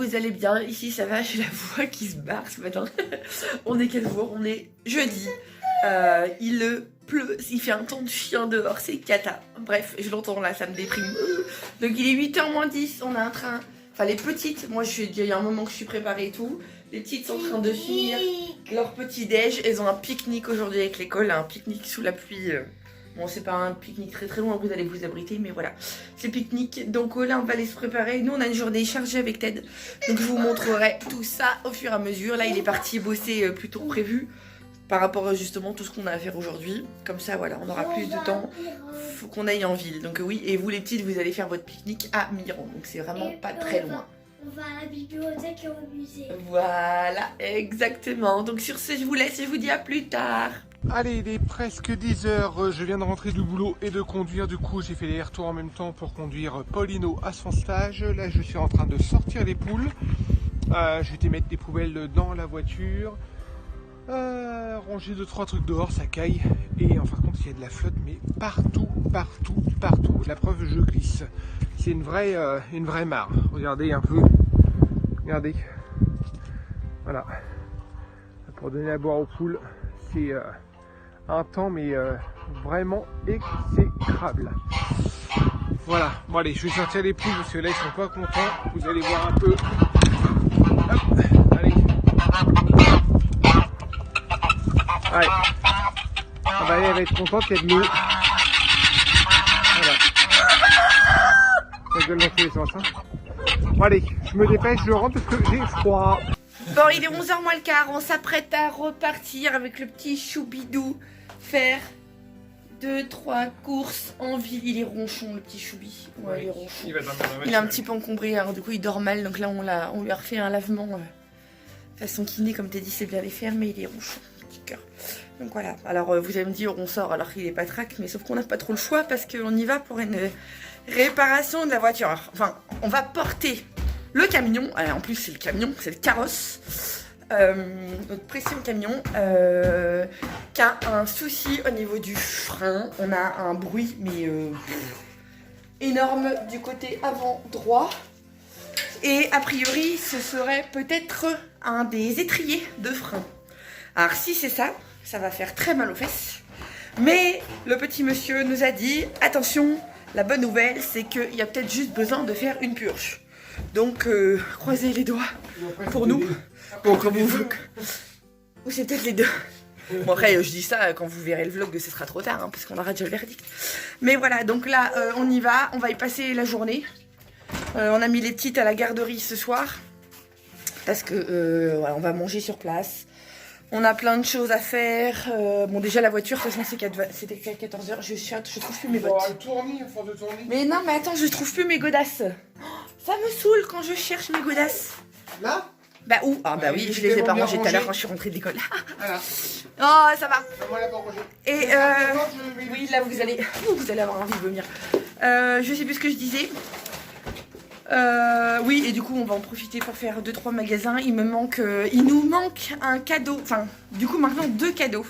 vous allez bien. Ici ça va, j'ai la voix qui se barre ce matin. On est quel jour? On est jeudi. Il pleut, il fait un temps de chien dehors, c'est cata. Bref, je l'entends là, ça me déprime. Donc il est 8h moins 10, on a un train. Enfin les petites, moi il y a un moment que je suis préparée et tout. Les petites sont en train de finir leur petit déj. Elles ont un pique-nique aujourd'hui avec l'école, un pique-nique sous la pluie. Bon, c'est pas un pique-nique très loin, vous allez vous abriter, mais voilà, c'est pique-nique. Donc là, on va aller se préparer. Nous, on a une journée chargée avec Ted. Donc je vous montrerai tout ça au fur et à mesure. Là, il est parti bosser plus tôt que prévu par rapport à justement tout ce qu'on a à faire aujourd'hui. Comme ça, voilà, on aura plus de temps. Faut qu'on aille en ville. Donc oui, et vous les petites, vous allez faire votre pique-nique à Miron. Donc c'est vraiment pas très loin. On va à la bibliothèque et au musée. Voilà, exactement. Donc sur ce, je vous laisse et je vous dis à plus tard. Allez, il est presque 10h, je viens de rentrer du boulot et de conduire, du coup j'ai fait les retours en même temps pour conduire Paulino à son stage. Là je suis en train de sortir les poules, je vais te mettre des poubelles dans la voiture, ranger 2-3 trucs dehors, ça caille, et en fin de compte il y a de la flotte mais partout, la preuve je glisse, c'est une vraie mare, regardez un peu, regardez, voilà, pour donner à boire aux poules, c'est un temps mais vraiment exécrable. Voilà, bon allez, je vais sortir les poules parce que là ils sont pas contents, vous allez voir un peu. Hop, allez. Allez. Ah bah elle va être contente, il y a de l'eau. Voilà. Ça gueule dans tous les sens, hein. Bon allez, je me dépêche, je rentre parce que j'ai froid. Bon, il est 11h moins le quart, on s'apprête à repartir avec le petit Choubidou faire 2-3 courses en ville. Il est ronchon, le petit Choubi. Ouais, il est ronchon. Il est un petit peu encombré, alors du coup il dort mal, donc là on lui a refait un lavement façon kiné, comme t'as dit, c'est bien les faire, mais il est ronchon, petit cœur. Donc voilà, alors vous allez me dire on sort alors qu'il est pas trac, mais sauf qu'on n'a pas trop le choix parce qu'on y va pour une réparation de la voiture. Enfin, on va porter le camion, en plus c'est le camion, c'est le carrosse, notre précieux camion, qui a un souci au niveau du frein. On a un bruit mais énorme du côté avant droit. Et a priori ce serait peut-être un des étriers de frein. Alors si c'est ça, ça va faire très mal aux fesses. Mais le petit monsieur nous a dit, attention, la bonne nouvelle c'est qu'il y a peut-être juste besoin de faire une purge. Donc, croisez les doigts pour nous. Bon, comme vous... Ou c'est peut-être les deux. Bon, après, je dis ça, quand vous verrez le vlog, ce sera trop tard, hein, parce qu'on aura déjà le verdict. Mais voilà, donc là, on y va. On va y passer la journée. On a mis les petites à la garderie ce soir. Parce que, voilà, on va manger sur place. On a plein de choses à faire. Bon, déjà, la voiture, de toute façon, c'était qu'à 14h. Je trouve plus mes bottes. Mais non, mais attends, je trouve plus mes godasses. Ça me saoule quand je cherche mes godasses. Là? Bah où? Ah bah oui, je les ai pas rangées tout à l'heure quand je suis rentrée de l'école. Voilà. Oh, ça va. Moi, elle a pas rangé. Et oui, là vous allez avoir envie de vomir. Je sais plus ce que je disais. Oui, et du coup on va en profiter pour faire 2-3 magasins. Il nous manque un cadeau. Enfin, du coup maintenant 2 cadeaux.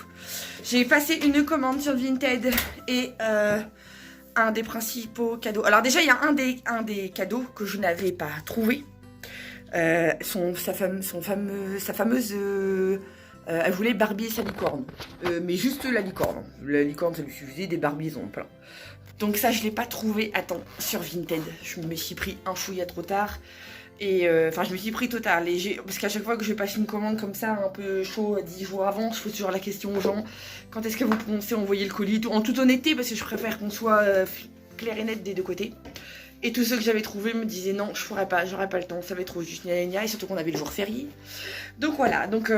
J'ai passé une commande sur Vinted et un des principaux cadeaux. Alors déjà il y a un des cadeaux que je n'avais pas trouvé. Sa fameuse elle voulait Barbie et sa licorne, mais juste la licorne. La licorne ça lui suffisait, des Barbies ils ont plein. Donc ça je l'ai pas trouvé à temps sur Vinted. Je me suis pris un chouïa trop tard. Et enfin je me suis pris trop tard, parce qu'à chaque fois que je passe une commande comme ça un peu chaud 10 jours avant, je pose toujours la question aux gens, quand est-ce que vous pensez envoyer le colis, en toute honnêteté, parce que je préfère qu'on soit clair et net des deux côtés. Et tous ceux que j'avais trouvés me disaient non, je pourrais pas, j'aurais pas le temps, ça va être trop juste, gna gna, et surtout qu'on avait le jour férié. Donc voilà, donc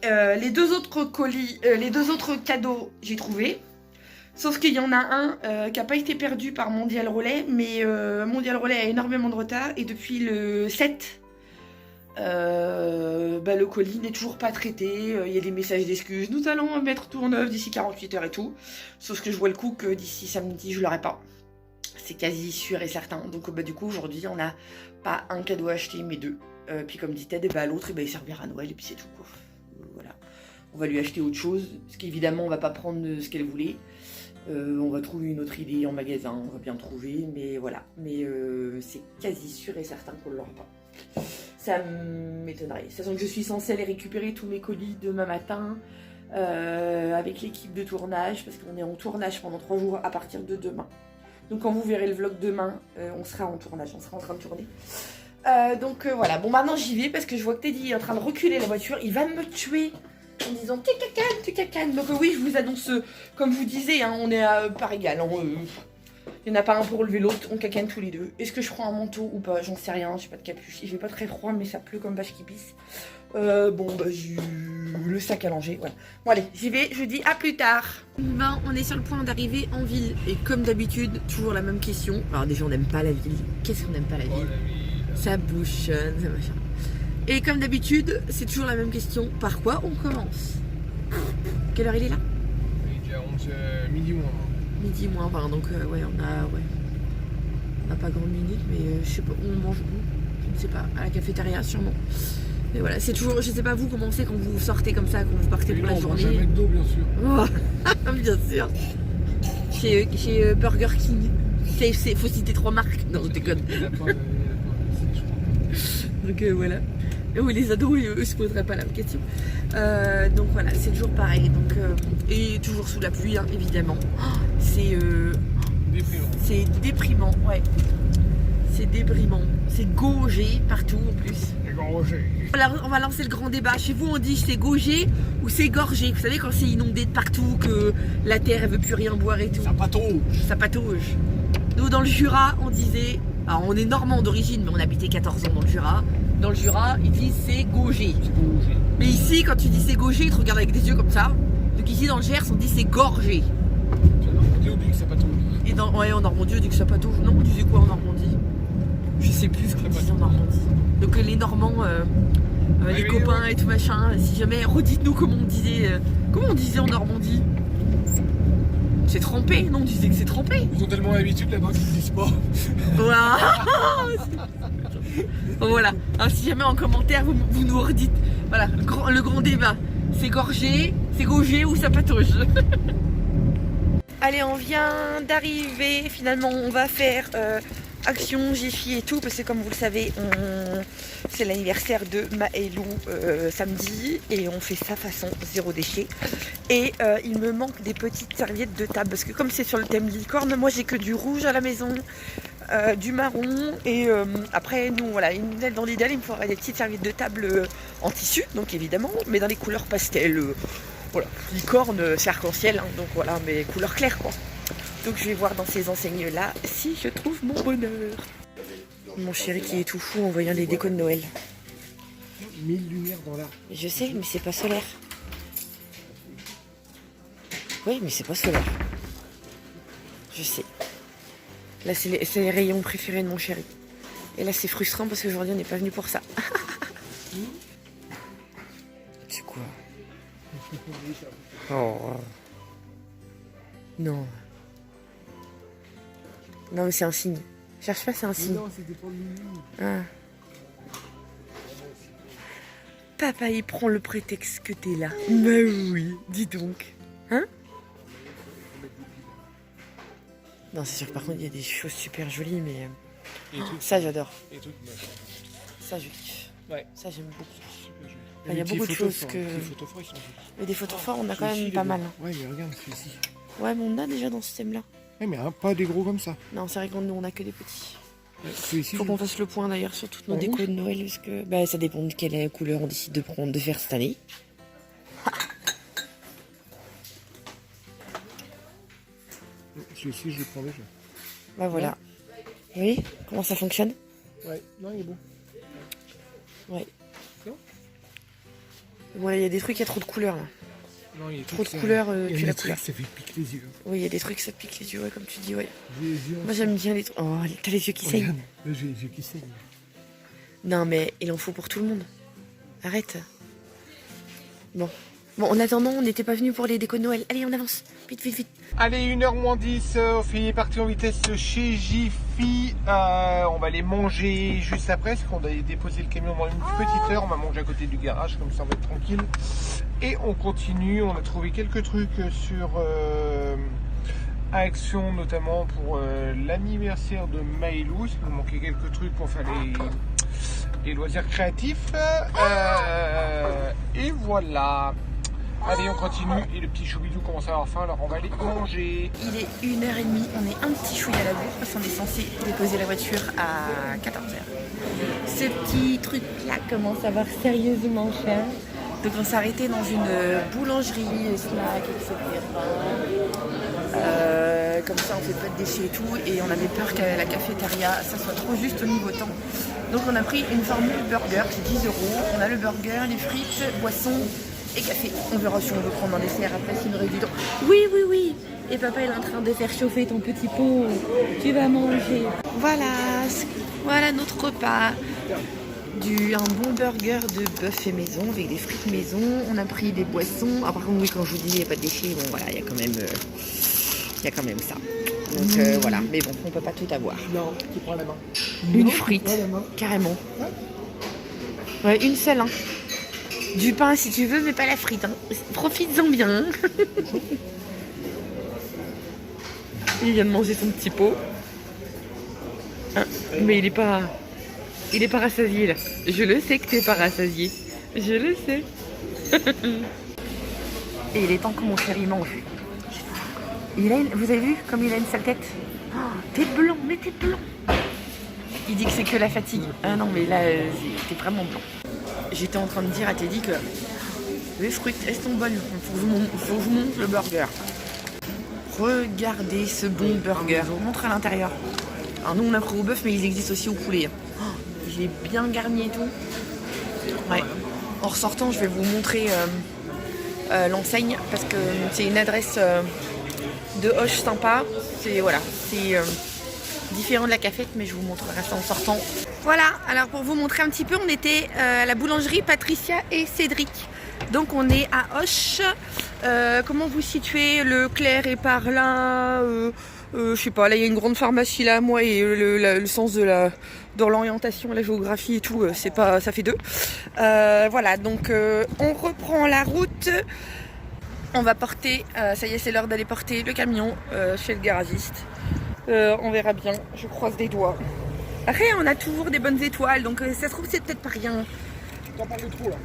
les deux autres colis, les deux autres cadeaux, j'ai trouvé. Sauf qu'il y en a un qui n'a pas été perdu par Mondial Relais, mais Mondial Relais a énormément de retard, et depuis le 7, le colis n'est toujours pas traité, il y a des messages d'excuses, nous allons mettre tout en œuvre d'ici 48 heures et tout. Sauf que je vois le coup que d'ici samedi, je l'aurai pas. C'est quasi sûr et certain. Donc du coup aujourd'hui on n'a pas un cadeau à acheter mais 2. Puis comme dit Ted, l'autre il servira à Noël et puis c'est tout quoi. Voilà. On va lui acheter autre chose. Parce qu'évidemment on va pas prendre ce qu'elle voulait. On va trouver une autre idée en magasin, on va bien trouver. Mais voilà. Mais c'est quasi sûr et certain qu'on ne l'aura pas. Ça m'étonnerait. Sachant que je suis censée aller récupérer tous mes colis demain matin avec l'équipe de tournage, parce qu'on est en tournage pendant 3 jours à partir de demain. Donc quand vous verrez le vlog demain, on sera en tournage, on sera en train de tourner. Donc voilà, bon maintenant j'y vais parce que je vois que Teddy est en train de reculer la voiture, il va me tuer en disant tu cacanes. Donc oui, je vous annonce, comme je vous disais, hein, on est à part égale. Il n'y en a pas un pour relever l'autre, on cacane tous les deux. Est-ce que je prends un manteau ou pas? J'en sais rien, j'ai pas de capuche. Il fait pas très froid, mais ça pleut comme vache qui pisse. Bon, bah j'ai le sac à langer, voilà. Bon allez, j'y vais, je vous dis à plus tard. Ben, on est sur le point d'arriver en ville. Et comme d'habitude, toujours la même question. Alors déjà, on n'aime pas la ville. Qu'est-ce qu'on n'aime pas la ville? Ça bouchonne, ça machin. Et comme d'habitude, c'est toujours la même question. Par quoi on commence? Quelle heure il est là? Il est déjà 11, midi moins. Midi moins 20, donc ouais, on n'a pas grande minute, mais je sais pas, on mange où? Je ne sais pas, à la cafétéria sûrement. Mais voilà, c'est toujours, je sais pas vous comment c'est quand vous sortez comme ça, quand vous partez pour la journée. On mange un McDo, bien sûr. Oh, bien sûr. Chez Burger King, KFC, faut citer 3 marques. Non, je déconne. Il a pas, Donc voilà. Oui, les ados, eux se poseraient pas la même question. Donc voilà, c'est toujours pareil. Donc, et toujours sous la pluie, hein, évidemment. Oh, déprimant. C'est déprimant, ouais. C'est déprimant. C'est gaugé partout en plus. C'est gorgé. Alors, on va lancer le grand débat. Chez vous, on dit c'est gaugé ou c'est gorgé. Vous savez, quand c'est inondé de partout, que la terre, elle veut plus rien boire et tout. Ça patauge. Ça patauge. Nous, dans le Jura, on disait... Alors, on est normand d'origine, mais on habitait 14 ans dans le Jura. Dans le Jura, ils disent c'est gaugé. Mais ici, quand tu dis c'est gaugé, ils te regardent avec des yeux comme ça. Donc ici, dans le Gers, on dit c'est gorgé. En Normandie, on dit que ça patauge. Et ouais, en Normandie, on dit que ça patauge. Non, on disait quoi en Normandie? Je sais plus ce qu'on disait en Normandie. Donc les Normands, les copains et tout machin, si jamais, redites-nous comment on disait en Normandie. C'est trempé, non? On disait que c'est trempé. Ils ont tellement l'habitude là-bas qu'ils ne disent pas. Voilà. Voilà. Alors, si jamais en commentaire vous nous redites, voilà, le grand débat. C'est gorgé, c'est gaugé ou ça patauge? Allez, on vient d'arriver. Finalement, on va faire action Jiffy et tout, parce que comme vous le savez, c'est l'anniversaire de Maëlou samedi, et on fait ça façon 0 déchet. Et il me manque des petites serviettes de table, parce que comme c'est sur le thème licorne, moi j'ai que du rouge à la maison, du marron, et après nous voilà, dans l'idéal il me faudrait des petites serviettes de table en tissu, donc évidemment, mais dans les couleurs pastel. Voilà, licorne, c'est arc-en-ciel, hein, donc voilà, mais couleur claire quoi. Donc je vais voir dans ces enseignes là si je trouve mon bonheur. Mon chéri qui est tout fou en voyant les décos de Noël. 1000 lumières dans l'arbre. Je sais, mais c'est pas solaire. Oui, mais c'est pas solaire. Je sais. Là, c'est les rayons préférés de mon chéri. Et là, c'est frustrant parce qu'aujourd'hui, on n'est pas venu pour ça. C'est quoi? Oh. Non. Non, mais c'est un signe. Cherche pas, c'est un signe. Non, c'était pour le Ah. Papa, il prend le prétexte que t'es là. Bah oui, dis donc. Hein? Non, c'est sûr que par contre, il y a des choses super jolies, mais... ça, j'adore. Ça, je kiffe. Ouais. Ça, j'aime beaucoup. Super joli. Il y a beaucoup de choses que... Les photos forts, ils sont jolis. Mais des photos forts, on a quand même pas mal. Hein. Ouais, mais regarde celui-ci. Ouais, mais on a déjà dans ce thème-là. Ouais, mais hein, pas des gros comme ça. Non, c'est vrai que nous, on a que des petits. Ouais, celui-ci. Faut qu'on fasse le point d'ailleurs sur toutes nos En décos rouge de Noël, parce que bah, ça dépend de quelle couleur on décide de faire cette année. Celui-ci, je le prends déjà. Bah voilà. Oui, comment ça fonctionne? Ouais, non, il est bon. Ouais. C'est bon. Bon, il y a des trucs, il y a trop de couleurs là. Non, il y a Trop de couleurs, puis la couleur. Ça fait piquer les yeux. Oui, il y a des trucs, ça te pique les yeux, ouais, comme tu dis, ouais. J'ai les yeux. Moi j'aime bien les trucs. Oh, t'as les yeux qui saignent. Là, j'ai les yeux qui saignent. Non, mais il en faut pour tout le monde. Arrête. Bon. Bon, en attendant, on n'était pas venu pour les décos de Noël. Allez, on avance. Vite, vite, vite. Allez, 1h moins 10, on est parti en vitesse chez Jiffy. On va aller manger juste après, parce qu'on a déposé le camion dans une petite heure. On va manger à côté du garage, comme ça on va être tranquille. Et on continue, on a trouvé quelques trucs sur Action, notamment pour l'anniversaire de Maëlou. Il nous manquait quelques trucs pour faire les loisirs créatifs. Et voilà. Allez, on continue. Et le petit choubidou commence à avoir faim, alors on va aller manger. Il est 1h30, on est un petit chouïa à la bourre parce qu'on est censé déposer la voiture à 14h. Ce petit truc là commence à avoir sérieusement cher. Donc on s'est arrêté dans une boulangerie, snack, etc. Comme ça on fait pas de déchets et tout. Et on avait peur que la cafétéria ça soit trop juste au niveau temps. Donc on a pris une formule burger, c'est 10 €. On a le burger, les frites, boissons et café. On verra si on veut prendre un dessert après s'il nous reste du temps. Oui, oui, oui. Et papa est en train de faire chauffer ton petit pot. Tu vas manger. Voilà notre repas. Un bon burger de bœuf fait maison avec des frites maison. On a pris des boissons. Ah, par contre, oui, quand je vous dis il n'y a pas de déchets, bon voilà, il y a quand même ça. Donc voilà, mais bon, on peut pas tout avoir. Non, tu prends la main. Une frite, carrément. Ouais, une seule. Hein. Du pain si tu veux, mais pas la frite. Hein. Profites-en bien. Il vient de manger son petit pot. Hein, mais il est pas rassasié là. Je le sais que t'es pas rassasié. Je le sais. Et il est temps que mon chéri mange. Vous avez vu comme il a une sale tête? Oh, t'es blanc, mais t'es blanc. Il dit que c'est que la fatigue. Ah non, mais là, t'es vraiment blanc. J'étais en train de dire à Teddy que les fruits, elles sont bonnes. Il faut que je vous montre le burger. Regardez ce bon burger. Je vous montre à l'intérieur. Alors nous, on a pris au bœuf, mais ils existent aussi au poulet. Oh, il est bien garni et tout. Ouais. En ressortant, je vais vous montrer l'enseigne parce que c'est une adresse de Hoche sympa. C'est différent de la cafette, mais je vous montrerai ça en sortant. Voilà, alors pour vous montrer un petit peu, on était à la boulangerie Patricia et Cédric. Donc on est à Hoche. Comment vous situez? Le Clair est par là. Je sais pas, là il y a une grande pharmacie là, moi, et le sens dans l'orientation, la géographie et tout, c'est pas, ça fait deux. Voilà, donc on reprend la route. On va porter, ça y est, c'est l'heure d'aller porter le camion chez le garagiste. On verra bien, je croise des doigts. Après, on a toujours des bonnes étoiles, donc ça se trouve, c'est peut-être pas rien. T'en parles de trop là.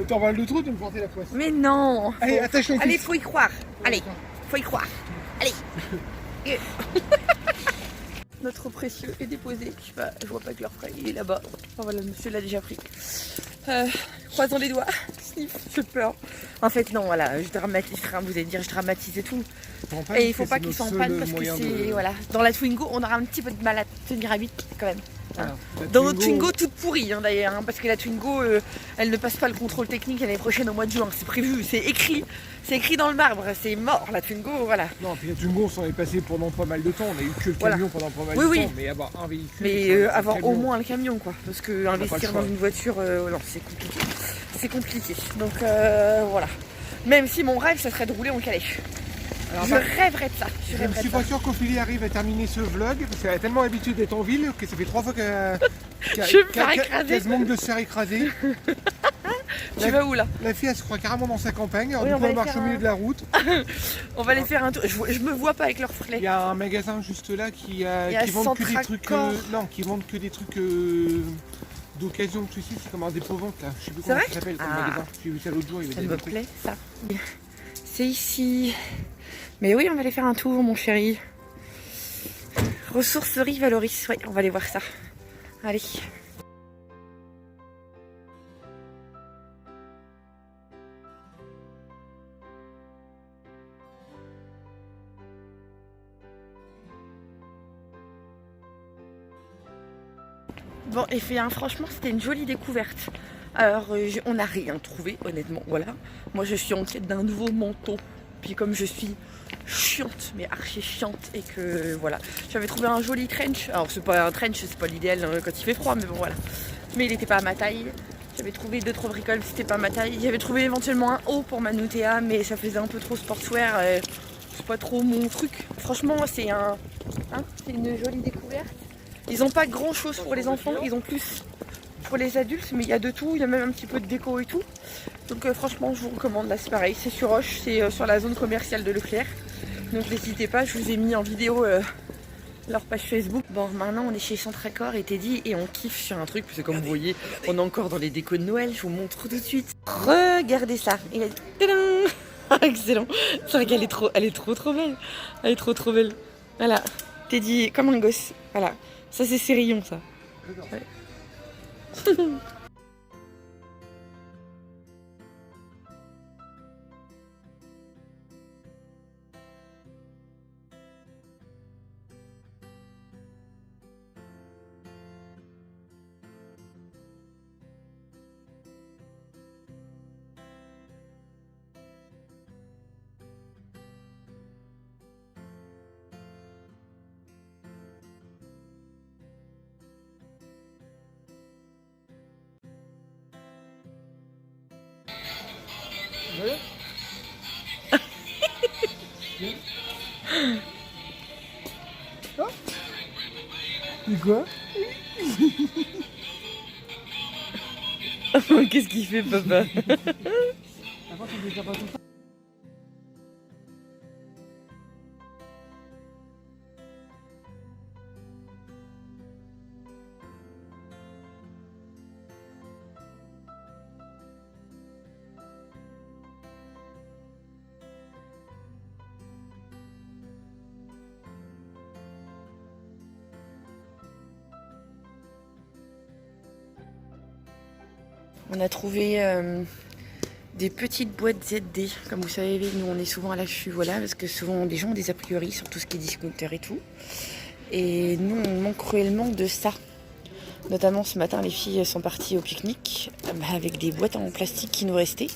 T'en parles de trop de me porter la poisse. Mais non. Allez, attache ton fils. Allez, faut y croire. Allez, faut y croire. Allez. Notre précieux est déposé. Je vois pas que leur frère, il est là-bas. Enfin voilà, le monsieur l'a déjà pris. Croisons les doigts. Sniff, j'ai peur. En fait, non, voilà, je dramatise. Vous allez dire, je dramatise et tout. Et il faut pas qu'ils soient en panne parce que c'est. Voilà. Dans la Twingo, on aura un petit peu de mal à tenir à 8 quand même. Hein. Dans notre Twingo toute pourrie hein, d'ailleurs, hein, parce que la Twingo, elle ne passe pas le contrôle technique l'année prochaine au mois de juin. C'est prévu, c'est écrit dans le marbre. C'est mort la Twingo, voilà. Non, puis la Twingo, on s'en est passé pendant pas mal de temps. On a eu que le camion pendant pas mal de temps. Mais avoir un véhicule. Mais avoir au moins le camion, quoi. Parce que investir dans une voiture, non, c'est compliqué. C'est compliqué. Donc voilà. Même si mon rêve, ça serait de rouler en calèche. Alors, je rêverais de ça. Je ne suis pas sûr qu'Ophélie arrive à terminer ce vlog parce qu'elle a tellement l'habitude d'être en ville que ça fait 3 fois qu'elle se manque de se faire écraser. Tu vas où là? La fille elle se croit carrément dans sa campagne, alors du coup elle marche au milieu de la route. On va aller faire un tour. Je me vois pas avec leur frais. Il y a un magasin juste là qui vend que des trucs. Qui vendent que des trucs d'occasion, tu sais, c'est comme un dépôt-vente là. Je sais plus comment ça s'appelle comme magasin. J'ai vu ça l'autre jour, il y avait des trucs. Ça me plaît ça. C'est ici. Mais oui, on va aller faire un tour, mon chéri. Ressourcerie Valoris, ouais, on va aller voir ça. Allez. Bon, et franchement, c'était une jolie découverte. Alors, on n'a rien trouvé, honnêtement, voilà. Moi, je suis en quête d'un nouveau manteau. Puis comme je suis chiante, mais archi chiante, et que voilà, j'avais trouvé un joli trench. Alors c'est pas un trench, c'est pas l'idéal quand il fait froid, mais bon voilà. Mais il était pas à ma taille. J'avais trouvé 2-3 bricoles, c'était pas à ma taille. J'avais trouvé éventuellement un haut pour ma Nutea, mais ça faisait un peu trop sportswear. C'est pas trop mon truc. Franchement, c'est une jolie découverte. Ils ont pas grand chose pour les enfants, ils ont plus pour les adultes, mais il y a de tout, il y a même un petit peu de déco et tout. Donc franchement je vous recommande, là c'est pareil, c'est sur Hoche, c'est sur la zone commerciale de Leclerc. Donc n'hésitez pas, je vous ai mis en vidéo leur page Facebook. Bon, maintenant on est chez Centracor et Teddy et on kiffe sur un truc, parce que comme vous voyez, on est encore dans les décos de Noël, je vous montre tout de suite. Regardez ça. Il a dit, tadam. Excellent. C'est vrai qu'elle est trop belle. Elle est trop belle. Voilà. Teddy comme un gosse. Voilà. Ça c'est ses rayons, ça. Ouais. C'est quoi? Qu'est-ce qu'il fait, papa? On a trouvé des petites boîtes ZD. Comme vous savez, nous on est souvent à l'affût, voilà, parce que souvent les gens ont des a priori sur tout ce qui est discounter et tout. Et nous on manque cruellement de ça. Notamment ce matin, les filles sont parties au pique-nique avec des boîtes en plastique qui nous restaient.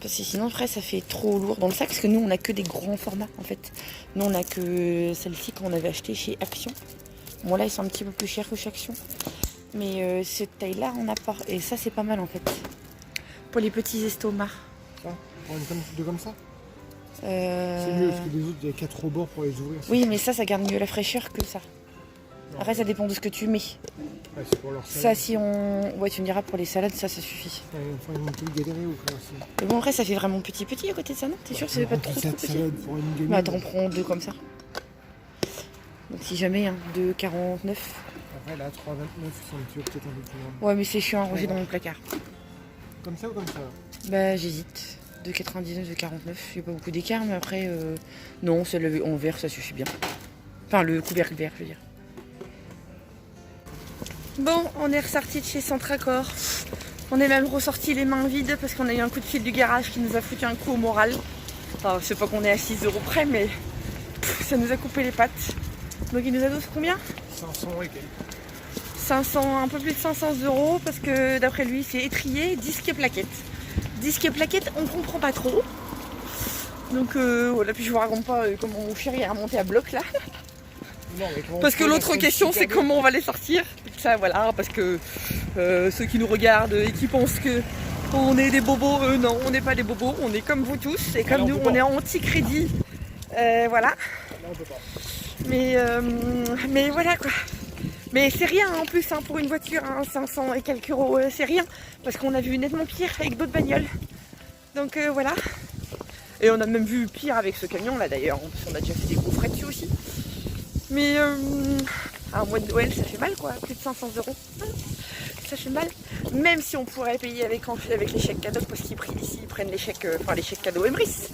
Parce que sinon, après, ça fait trop lourd dans le sac. Parce que nous, on n'a que des grands formats en fait. Nous, on n'a que celle-ci qu'on avait achetée chez Action. Bon, là, ils sont un petit peu plus chers que chez Action. Mais cette taille-là, on n'a pas. Et ça, c'est pas mal en fait. Pour les petits estomacs. Ça, comme ça. C'est mieux parce que les autres, il y a 4 rebords pour les ouvrir. Oui, mais ça garde mieux la fraîcheur que ça. Non. Après, ça dépend de ce que tu mets. Ouais, c'est pour leur salade. Ça, si on. Ouais, tu me diras, pour les salades, ça suffit. Ouais, enfin, ils vont tout galérer ou quoi aussi. Mais bon, après, ça fait vraiment petit à côté de ça, non? T'es sûr que ça fait pas trop petit? Bah, t'en prends 2 comme ça. Donc, si jamais, hein, 2,49. Après, là, 3,29, ils sont peut-être un peu plus grands. Ouais, mais c'est chiant à ranger dans mon placard. Comme ça ou comme ça? Bah, j'hésite. 2,99, 2,49. Il n'y a pas beaucoup d'écart, mais après, non, celle en vert, ça suffit bien. Enfin, le couvercle vert, je veux dire. Bon, on est ressorti de chez Centracor. On est même ressorti les mains vides parce qu'on a eu un coup de fil du garage qui nous a foutu un coup au moral. Enfin, c'est pas qu'on est à 6 € près, mais ça nous a coupé les pattes. Donc il nous a donné combien? 500 et quelques. 500, un peu plus de 500 € parce que d'après lui c'est étrier, disque et plaquette. Disque et plaquette, on comprend pas trop. Donc voilà, puis je vous raconte pas comment mon chéri est remonté à bloc là. Non, parce que l'autre question c'est comment on va les sortir. Ça voilà, parce que ceux qui nous regardent et qui pensent que on est des bobos, non, on n'est pas des bobos, on est comme vous tous et comme nous on est anti-crédit. Voilà. Non, on peut pas. Mais voilà quoi. Mais c'est rien en plus hein, pour une voiture, hein, 500 et quelques euros, c'est rien. Parce qu'on a vu nettement pire avec d'autres bagnoles. Donc voilà. Et on a même vu pire avec ce camion là d'ailleurs. On a déjà fait des gros frais dessus aussi. Mais un mois de Noël ça fait mal quoi, plus de 500 €. Ça fait mal. Même si on pourrait payer avec les chèques cadeaux, parce qu'ils prennent les chèques, les chèques cadeaux Emrys.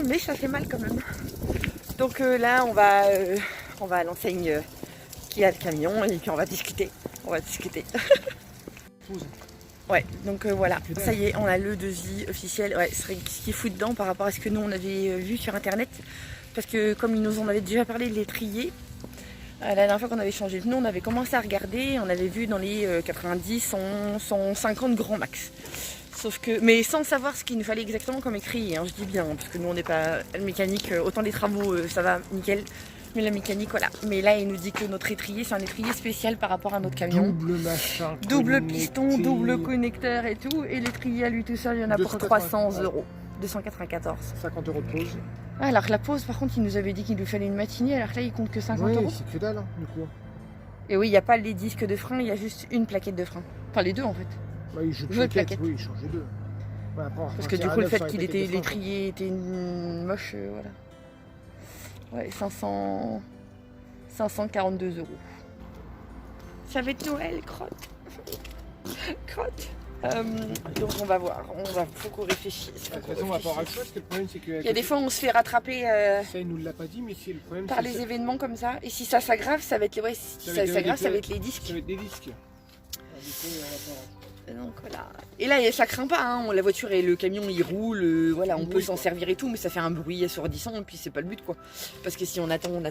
Mais ça fait mal quand même. Donc là on va à l'enseigne qui a le camion et puis on va discuter. Ouais, donc voilà, ça y est, on a le devis officiel. Ouais, ce qui fout dedans par rapport à ce que nous on avait vu sur internet. Parce que comme ils nous en avaient déjà parlé de l'étrier, la dernière fois qu'on avait changé de nom, on avait commencé à regarder, on avait vu dans les 90, 100, 150 grands max. Sauf que, mais sans savoir ce qu'il nous fallait exactement comme étrier, hein, je dis bien, parce que nous on n'est pas mécanique, autant les travaux ça va nickel, mais la mécanique voilà. Mais là il nous dit que notre étrier c'est un étrier spécial par rapport à notre camion. Double machin, double piston, double connecteur et tout, et l'étrier à lui tout seul il y en a pour 300 €. 294. 50 € de pause. Alors que la pause par contre il nous avait dit qu'il nous fallait une matinée, alors que là il compte que 50 €. Oui, c'est que dalle hein, du coup. Et oui, il n'y a pas les disques de frein, il y a juste une plaquette de frein. Enfin les deux en fait. Bah, il plaquette. Oui, il change les deux. Ouais, parce que du coup le fait qu'il était l'étrier était une moche, voilà. Ouais, 500. 542 €. Ça va être Noël, crotte. Crotte. Donc on va voir, faut qu'on réfléchisse. De toute façon, on va pas avoir le choix parce que le problème c'est que. Il y a des fois on se fait rattraper Ça, il nous l'a pas dit, mais c'est le problème. par les événements comme ça. Et si ça s'aggrave, ça va être les, ouais, si ça s'aggrave, ça va être les disques. Ça va être des disques. Alors, du coup, on va pas... Donc voilà. Et là, ça craint pas, hein. La voiture et le camion ils roulent, voilà, on peut s'en servir et tout, mais ça fait un bruit assourdissant et puis c'est pas le but quoi. Parce que si on attend, bah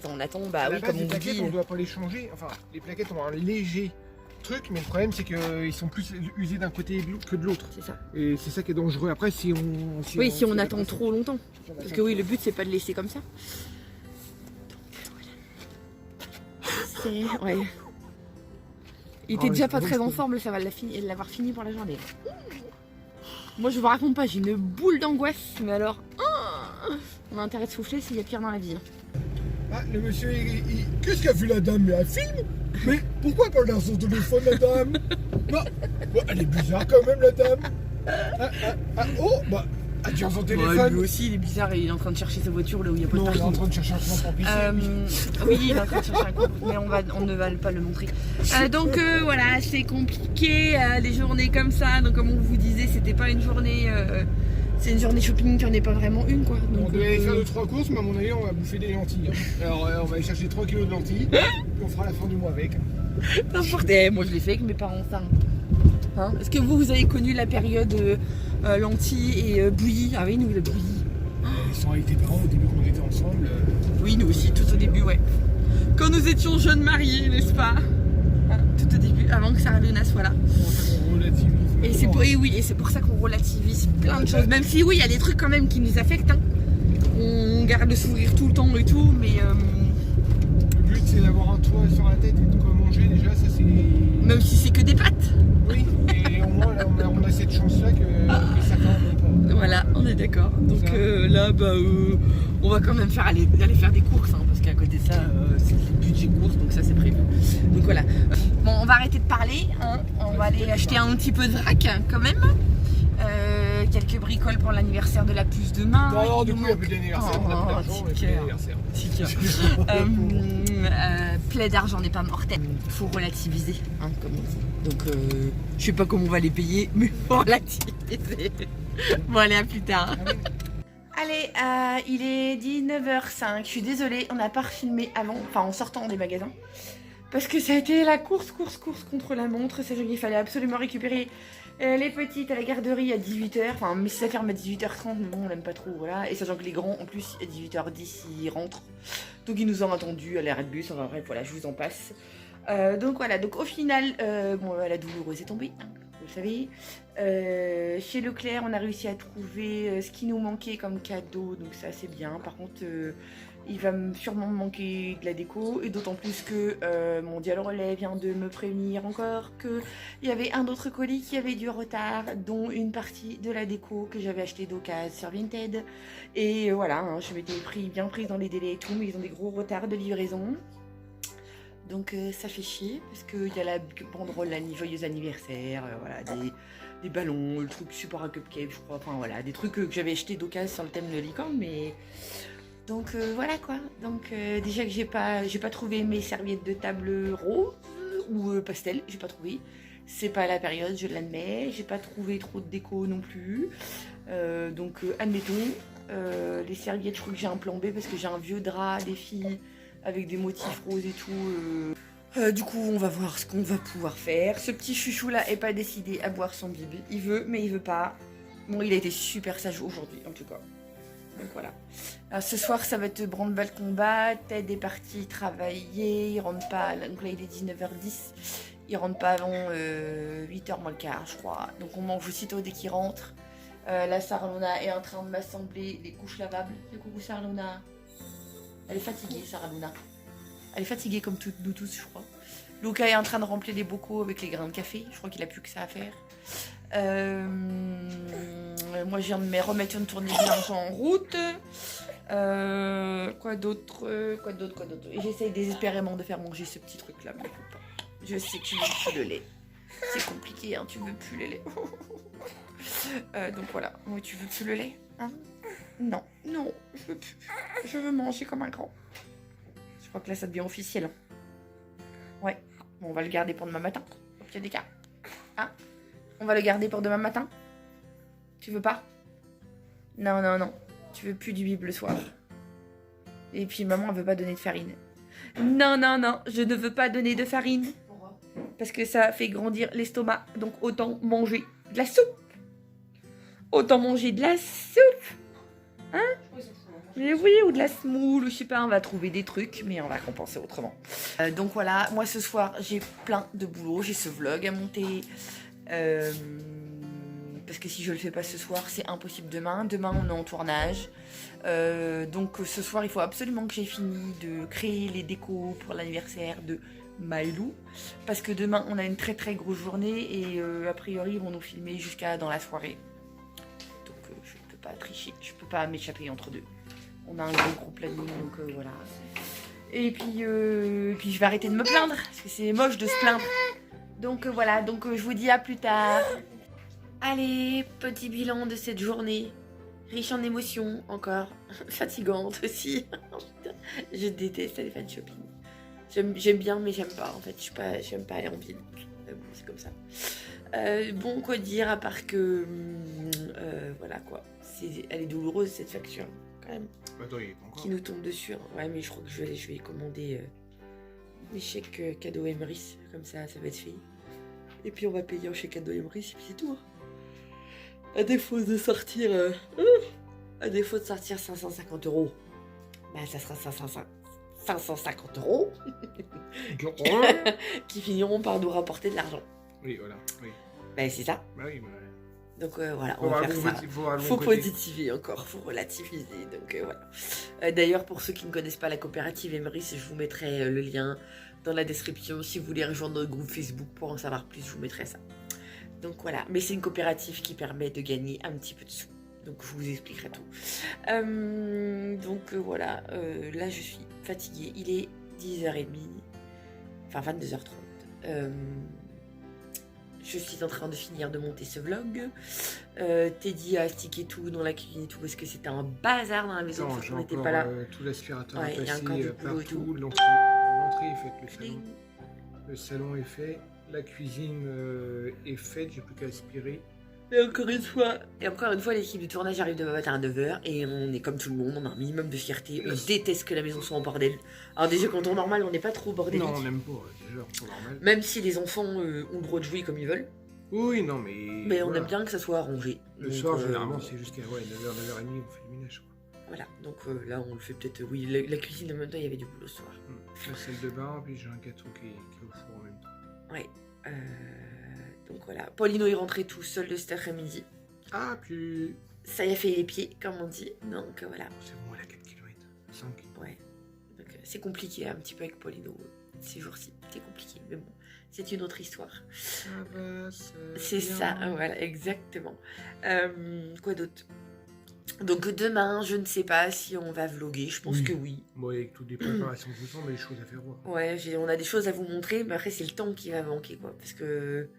À la oui, base, comme les on plaquettes, dit. on doit pas les changer. Enfin, les plaquettes ont un léger truc, mais le problème c'est qu'ils sont plus usés d'un côté que de l'autre. C'est ça. Et c'est ça qui est dangereux. Après, si on attend trop longtemps. Parce que oui, le but c'est pas de laisser comme ça. Donc voilà. Ouais. Il était déjà pas très en forme, ça va l'avoir fini pour la journée. Moi je vous raconte pas, j'ai une boule d'angoisse, mais alors, on a intérêt de souffler s'il y a pire dans la vie. Ah, le monsieur, qu'est-ce qu'a vu la dame? Mais un film? Mais pourquoi pas dans son téléphone, la dame? Bah, elle est bizarre quand même, la dame. Oh, bah, elle tient son téléphone. Lui aussi, il est bizarre et il est en train de chercher sa voiture là où il n'y a pas de Non, il est parking. en train de chercher un plan pour pisser. Oui, il est en train de chercher un compte, mais on ne va pas le montrer. Donc voilà, c'est compliqué, les journées comme ça. Donc comme on vous disait, c'était pas une journée... c'est une journée shopping qui en est pas vraiment une quoi. Donc, on devait aller faire 2-3 courses, mais à mon avis, on va bouffer des lentilles. Alors, on va aller chercher 3 kilos de lentilles, et on fera la fin du mois avec. N'importe. Moi je l'ai fait avec mes parents, ça. Hein, est-ce que vous avez connu la période lentilles et bouillie? Ah oui, nous, la bouillie. Ils sont avec tes parents au début quand on était ensemble. Oui, nous aussi, tout au début, ouais. Quand nous étions jeunes mariés, n'est-ce pas? Hein, tout au début, avant que Sarah Luna soit là. On relativise. Et c'est pour ça qu'on relativise plein de choses. Même si oui, il y a des trucs quand même qui nous affectent. Hein. On garde le sourire tout le temps et tout, mais... Le but c'est d'avoir un toit sur la tête et de quoi manger déjà, ça c'est... Même si c'est que des pâtes. Oui, et au moins là, on a cette chance-là que ça fait un bon pas. Voilà, on est d'accord. Donc là, on va quand même aller faire des courses, hein, parce qu'à côté de ça, c'est le budget course, donc ça c'est prévu. Donc voilà. Bon, on va arrêter de parler, hein. On va aller acheter un petit peu de vrac quand même. Quelques bricoles pour l'anniversaire de la puce demain. Non, du coup, il n'y a plus d'anniversaire, on a plus d'argent, il n'y a plus d'anniversaire. Plaid d'argent n'est pas mortel. Il faut relativiser, hein, comme on dit. Donc, je sais pas comment on va les payer, mais faut relativiser. Bon, allez, à plus tard. Allez, il est 19h05. Je suis désolée, on n'a pas refilmé avant, enfin en sortant des magasins. Parce que ça a été la course contre la montre. C'est qu'il fallait absolument récupérer les petites à la garderie à 18h. Enfin, mais ça ferme à 18h30, mais bon, on l'aime pas trop, voilà. Et sachant que les grands, en plus, à 18h10, ils rentrent. Donc, ils nous ont attendus à l'arrêt de bus. Enfin, bref, voilà, je vous en passe. Donc, voilà. Donc, au final, bon, la douloureuse est tombée, hein, vous le savez. Chez Leclerc, on a réussi à trouver ce qui nous manquait comme cadeau. Donc, ça, c'est bien. Par contre... il va sûrement me manquer de la déco, et d'autant plus que mon Dial Relais vient de me prévenir encore qu'il y avait un autre colis qui avait du retard, dont une partie de la déco que j'avais acheté d'occasion sur Vinted. Et voilà, hein, je m'étais bien prise dans les délais et tout, mais ils ont des gros retards de livraison. Donc ça fait chier, parce qu'il y a la banderole, la joyeuse anniversaire, voilà, des ballons, le truc super à cupcake, je crois, enfin voilà, des trucs que j'avais acheté d'occasion sur le thème de licorne, mais... Donc voilà quoi, donc déjà que j'ai pas trouvé mes serviettes de table roses ou pastel, j'ai pas trouvé. C'est pas la période, je l'admets, j'ai pas trouvé trop de déco non plus. Donc admettons, les serviettes, je crois que j'ai un plan B parce que j'ai un vieux drap des filles avec des motifs roses et tout. Du coup on va voir ce qu'on va pouvoir faire. Ce petit chouchou là est pas décidé à boire son bib, il veut mais il veut pas. Bon, il a été super sage aujourd'hui en tout cas. Donc voilà. Alors, ce soir, ça va être branle-balle combat. Ted est parti travailler. Il rentre pas. Donc là, il est 19h10. Il rentre pas avant 8h moins le quart, je crois. Donc on mange aussitôt dès qu'il rentre. Là, Sarah Luna est en train de m'assembler les couches lavables. Du coup, Sarah Luna. Elle est fatiguée, Sarah Luna. Elle est fatiguée comme nous tous, je crois. Luca est en train de remplir les bocaux avec les grains de café. Je crois qu'il a plus que ça à faire. Moi, je viens de me remettre une tournée de linge en route. Quoi d'autre? Et j'essaye désespérément de faire manger ce petit truc là, mais je sais que tu veux plus le lait. C'est compliqué, hein, tu veux plus le lait. Donc voilà, oui, tu veux plus le lait, hein? Non, je veux plus. Je veux manger comme un grand. Je crois que là, ça devient officiel. Ouais. Bon, on va le garder pour demain matin. Au pire des cas. Hein? On va le garder pour demain matin? Tu veux pas? Non, non, non. Tu veux plus du bib le soir. Et puis maman, elle veut pas donner de farine. Non, non, non. Je ne veux pas donner de farine. Pourquoi? Parce que ça fait grandir l'estomac. Donc autant manger de la soupe. Autant manger de la soupe. Hein? Mais oui, ou de la semoule, ou je sais pas, on va trouver des trucs, mais on va compenser autrement. Donc voilà, moi ce soir, j'ai plein de boulot, j'ai ce vlog à monter. Parce que si je le fais pas ce soir, c'est impossible demain. Demain, on est en tournage. Donc ce soir, il faut absolument que j'ai fini de créer les décos pour l'anniversaire de Maëlou. Parce que demain, on a une très très grosse journée et a priori, ils vont nous filmer jusqu'à dans la soirée. Donc je ne peux pas tricher, je peux pas m'échapper entre deux. On a un gros planning, donc voilà. Et puis je vais arrêter de me plaindre, parce que c'est moche de se plaindre. Donc voilà, donc je vous dis à plus tard. Allez, petit bilan de cette journée. Riche en émotions, encore. Fatigante aussi. Je déteste aller faire du shopping. J'aime bien, mais j'aime pas, en fait. J'aime pas aller en ville. Bon, c'est comme ça. Bon, quoi dire, à part que... voilà, quoi. Elle est douloureuse, cette facture, quand même. Attends, il est pas encore. Qui nous tombe dessus. Hein. Ouais, mais je crois que je vais commander des chèques cadeau Emeris. Comme ça va être fait. Et puis on va payer un chèque cadeau Emeris et puis c'est tout. Hein. À défaut de sortir... à défaut de sortir 550 €, bah ça sera 550 € qui finiront par nous rapporter de l'argent. Oui, voilà. Oui. Bah c'est ça. Bah oui, bah... Donc voilà, on va faire ça. Faut positiver encore, faut relativiser. Donc voilà. D'ailleurs, pour ceux qui ne connaissent pas la coopérative Emeris, je vous mettrai le lien dans la description. Si vous voulez rejoindre notre groupe Facebook pour en savoir plus, je vous mettrai ça. Donc voilà, mais c'est une coopérative qui permet de gagner un petit peu de sous. Donc je vous expliquerai tout. Voilà, là je suis fatiguée. Il est 10h30, enfin 22h30. Je suis en train de finir de monter ce vlog. Teddy a stické tout dans la cuisine et tout parce que c'était un bazar dans la maison. Non, j'ai on n'était encore pas là. tout l'aspirateur Ouais, est il y a passé encore du boulot et partout. tout. L'entrée est faite, le salon. Le salon est fait, la cuisine est faite, j'ai plus qu'à aspirer. Et encore une fois, l'équipe de tournage arrive demain matin à 9h et on est comme tout le monde, on a un minimum de fierté. On déteste que la maison soit en bordel. Alors déjà, quand on est normal, on n'est pas trop bordélique. Non, on n'aime pas, déjà, c'est normal. Même si les enfants ont le droit de jouer comme ils veulent. Oui, non, mais... Mais on voilà. aime bien que ça soit arrangé. Le donc, soir, généralement, c'est jusqu'à 9h, 9h30, on fait le ménage, quoi. Voilà, donc là, on le fait peut-être... Oui, la cuisine, en même temps, il y avait du boulot ce soir. La salle de bain, puis j'ai un gâteau qui est au four en même temps. Ouais. Donc voilà. Paulino est rentré tout seul de cet après-midi. Ah, puis... Ça y a fait les pieds, comme on dit. Donc voilà. C'est bon, elle a 4 km. 5. Ouais. Donc c'est compliqué un petit peu avec Paulino ces jours-ci. C'est compliqué, mais bon, c'est une autre histoire. Ça va, c'est ça, voilà, exactement. Quoi d'autre? Donc demain, je ne sais pas si on va vlogger. Je pense que oui. Bon, avec toutes les préparations que vous on a des choses à faire voir. Ouais, on a des choses à vous montrer, mais après c'est le temps qui va manquer, quoi. Parce que...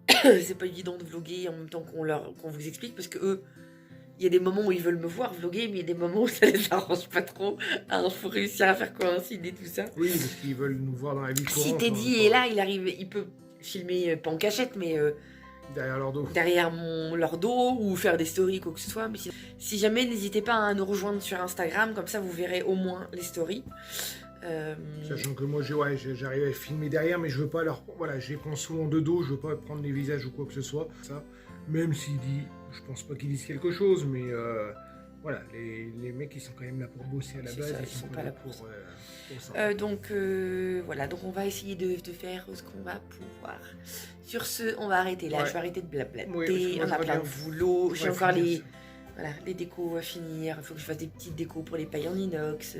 c'est pas évident de vlogger en même temps qu'on vous explique parce que eux, il y a des moments où ils veulent me voir vlogger, mais il y a des moments où ça les arrange pas trop. Alors faut réussir à faire coïncider tout ça. Oui, parce qu'ils veulent nous voir dans la vie courante. Si Teddy est là, il peut filmer pas en cachette, mais derrière leur dos. Derrière leur dos ou faire des stories, quoi que ce soit. Mais si jamais, n'hésitez pas à nous rejoindre sur Instagram, comme ça vous verrez au moins les stories. Sachant que moi j'arrive à filmer derrière, mais je veux pas leur... Voilà, je les prends souvent de dos, je veux pas prendre les visages ou quoi que ce soit. Ça, même s'il dit... Je pense pas qu'ils disent quelque chose, mais voilà, les mecs ils sont quand même là pour bosser à la base. Ça, ils sont pas là pour ça. Donc voilà, donc on va essayer de faire ce qu'on va pouvoir. Sur ce, on va arrêter là, je vais arrêter de blablater, on a plein de boulot, j'ai encore les décos à finir, il faut que je fasse des petites décos pour les pailles en inox,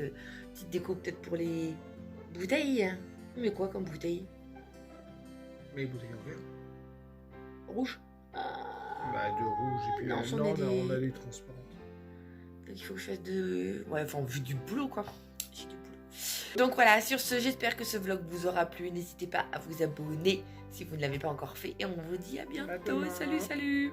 petites décos peut-être pour les bouteilles. Mais quoi comme bouteille? Les bouteilles en verre. Rouge? Bah de rouge et puis non, on a des transparentes. Donc il faut que je fasse de... Ouais, enfin vu du boulot quoi. J'ai du boulot. Donc voilà, sur ce, j'espère que ce vlog vous aura plu. N'hésitez pas à vous abonner si vous ne l'avez pas encore fait. Et on vous dit à bientôt. Salut, salut.